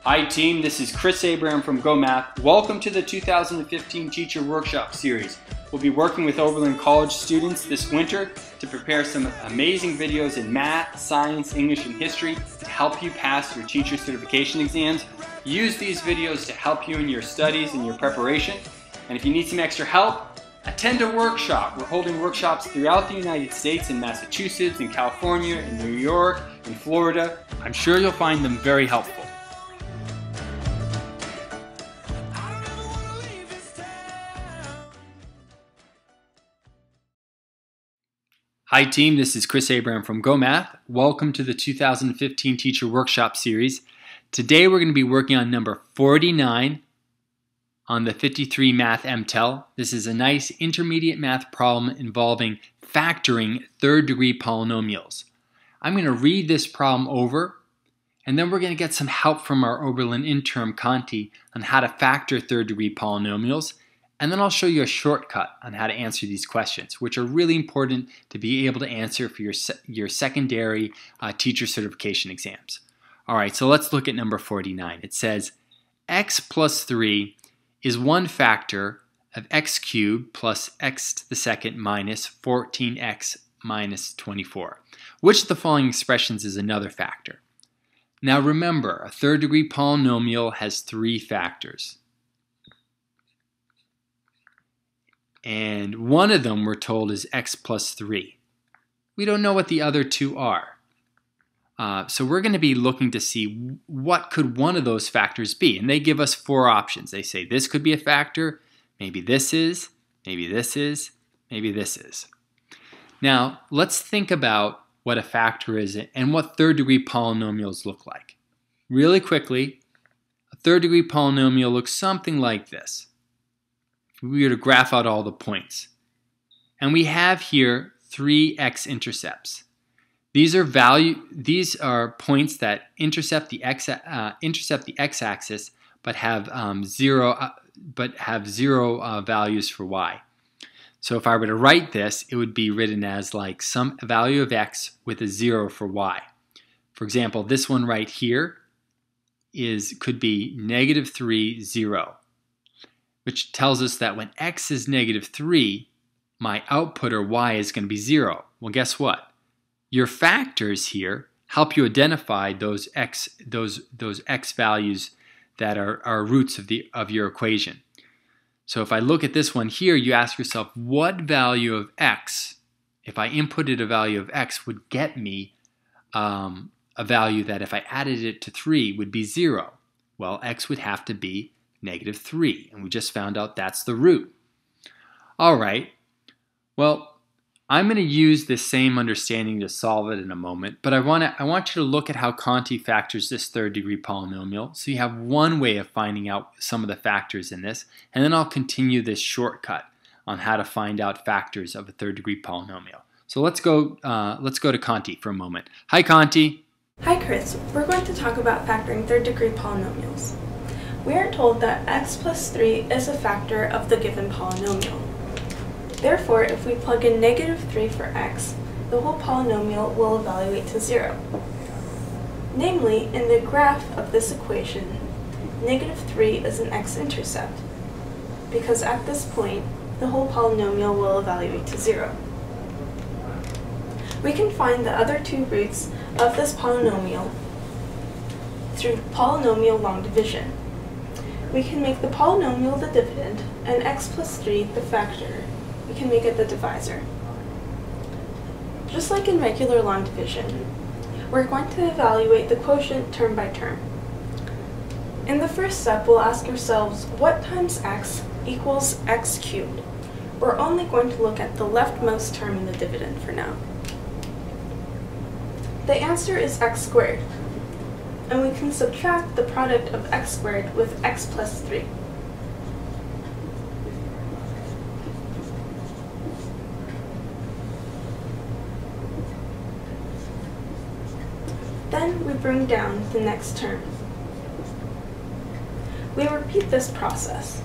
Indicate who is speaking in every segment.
Speaker 1: Hi team, this is Chris Abraham from GOHmath. Welcome to the 2015 Teacher Workshop Series. We'll be working with Oberlin College students this winter to prepare some amazing videos in math, science, English, and history to help you pass your teacher certification exams. Use these videos to help you in your studies and your preparation. And if you need some extra help, attend a workshop. We're holding workshops throughout the United States, in Massachusetts, in California, in New York, in Florida. I'm sure you'll find them very helpful. Hi team, this is Chris Abraham from GOHmath. Welcome to the 2015 Teacher Workshop Series. Today we're going to be working on number 49 on the 53 Math MTEL. This is a nice intermediate math problem involving factoring third-degree polynomials. I'm going to read this problem over, and then we're going to get some help from our Oberlin intern Conti on how to factor third-degree polynomials. And then I'll show you a shortcut on how to answer these questions, which are really important to be able to answer for your secondary teacher certification exams. All right, so let's look at number 49. It says x plus 3 is one factor of x cubed plus x to the second minus 14x minus 24. Which of the following expressions is another factor? Now remember, a third-degree polynomial has three factors. And one of them, we're told, is x plus 3. We don't know what the other two are. So we're going to be looking to see what could one of those factors be. And they give us four options. They say this could be a factor, maybe this is, maybe this is, maybe this is. Now, let's think about what a factor is and what third-degree polynomials look like. Really quickly, a third-degree polynomial looks something like this. We were to graph out all the points. And we have here three x-intercepts. These are points that intercept the x-axis but have zero values for y. So if I were to write this, it would be written as like some value of x with a 0 for y. For example, this one right here could be -3, 0. Which tells us that when x is -3, my output, or y, is going to be 0. Well, guess what? Your factors here help you identify those x values that are roots of your equation. So if I look at this one here, you ask yourself, what value of x, if I inputted a value of x, would get me a value that if I added it to 3 would be 0? Well, x would have to be -3, and we just found out that's the root. All right, well, I'm going to use this same understanding to solve it in a moment, but I want you to look at how Conti factors this third-degree polynomial, so you have one way of finding out some of the factors in this, and then I'll continue this shortcut on how to find out factors of a third-degree polynomial. So let's go to Conti for a moment. Hi, Conti.
Speaker 2: Hi, Chris. We're going to talk about factoring third-degree polynomials. We are told that x plus 3 is a factor of the given polynomial. Therefore, if we plug in -3 for x, the whole polynomial will evaluate to 0. Namely, in the graph of this equation, -3 is an x-intercept, because at this point, the whole polynomial will evaluate to 0. We can find the other two roots of this polynomial through polynomial long division. We can make the polynomial the dividend and x plus 3 the factor. We can make it the divisor. Just like in regular long division, we're going to evaluate the quotient term by term. In the first step, we'll ask ourselves, what times x equals x cubed? We're only going to look at the leftmost term in the dividend for now. The answer is x squared. And we can subtract the product of x squared with x plus 3. Then we bring down the next term. We repeat this process.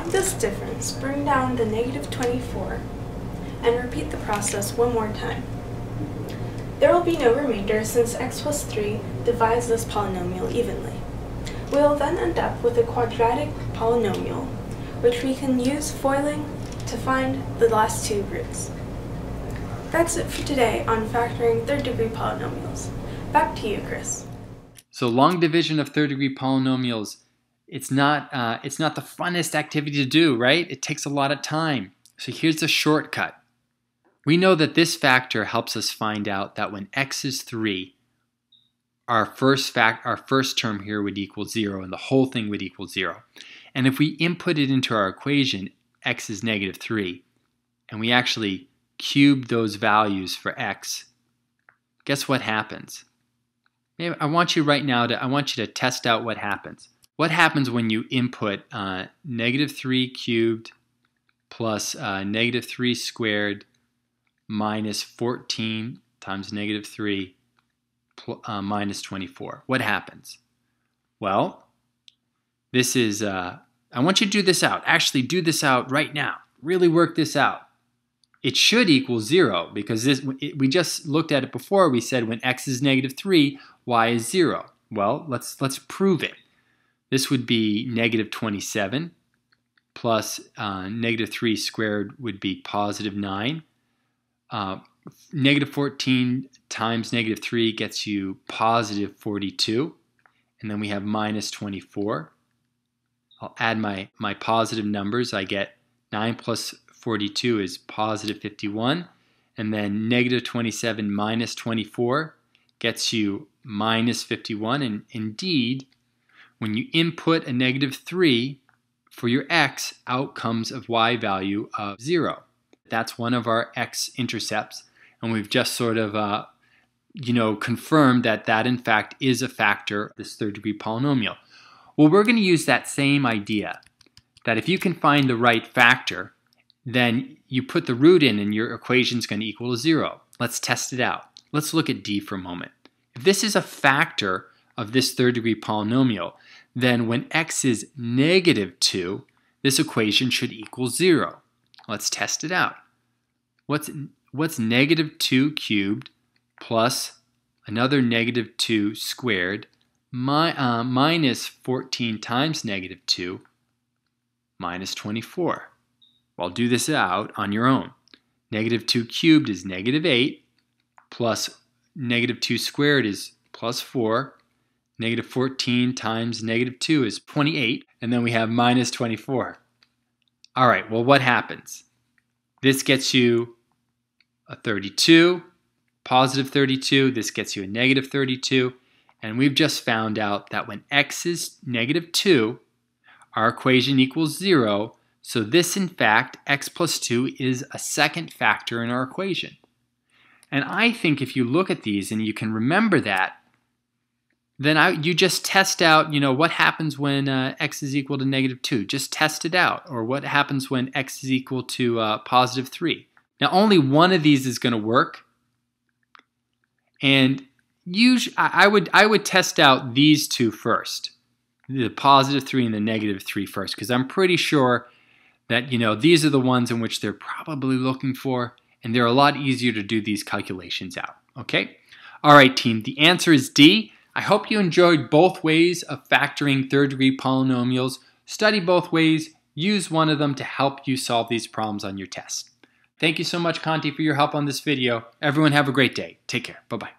Speaker 2: From this difference, bring down the negative 24 and repeat the process one more time. There will be no remainder since x plus 3 divides this polynomial evenly. We will then end up with a quadratic polynomial, which we can use foiling to find the last two roots. That's it for today on factoring third-degree polynomials. Back to you, Chris.
Speaker 1: So long division of third-degree polynomials, it's not the funnest activity to do, right? It takes a lot of time. So here's the shortcut. We know that this factor helps us find out that when x is 3, our first term here would equal 0, and the whole thing would equal 0. And if we input it into our equation, x is negative 3, and we actually cube those values for x, guess what happens? Maybe I want you to test out what happens. What happens when you input negative 3 cubed plus negative 3 squared minus 14 times negative 3 minus 24? What happens? Well, this is, I want you to do this out. Actually do this out right now. Really work this out. It should equal 0 because we just looked at it before. We said when x is negative 3, y is 0. Well, let's prove it. This would be negative 27 plus negative 3 squared would be positive 9. Negative 14 times negative 3 gets you positive 42. And then we have minus 24. I'll add my positive numbers. I get 9 plus 42 is positive 51. And then negative 27 minus 24 gets you minus 51. And indeed, when you input a negative 3 for your x, out comes a y value of 0. That's one of our x-intercepts, and we've just sort of, confirmed that in fact is a factor of this third-degree polynomial. Well, we're going to use that same idea, that if you can find the right factor, then you put the root in and your equation is going to equal to 0. Let's test it out. Let's look at D for a moment. If this is a factor of this third-degree polynomial, then when x is negative 2, this equation should equal 0. Let's test it out. What's negative 2 cubed plus another negative 2 squared minus 14 times negative 2 minus 24? Well, do this out on your own. Negative 2 cubed is negative 8 plus negative 2 squared is plus 4. Negative 14 times negative 2 is 28. And then we have minus 24. All right, well, what happens? This gets you a 32, positive 32. This gets you a negative 32. And we've just found out that when x is negative 2, our equation equals 0. So this, in fact, x plus 2 is a second factor in our equation. And I think if you look at these and you can remember that, then you just test out, what happens when x is equal to negative 2. Just test it out. Or what happens when x is equal to positive 3. Now, only one of these is going to work. And usually, I would test out these two first. The positive 3 and the negative 3 first. Because I'm pretty sure that, these are the ones in which they're probably looking for. And they're a lot easier to do these calculations out. Okay? All right, team. The answer is D. I hope you enjoyed both ways of factoring third-degree polynomials. Study both ways. Use one of them to help you solve these problems on your test. Thank you so much, Conti, for your help on this video. Everyone have a great day. Take care. Bye-bye.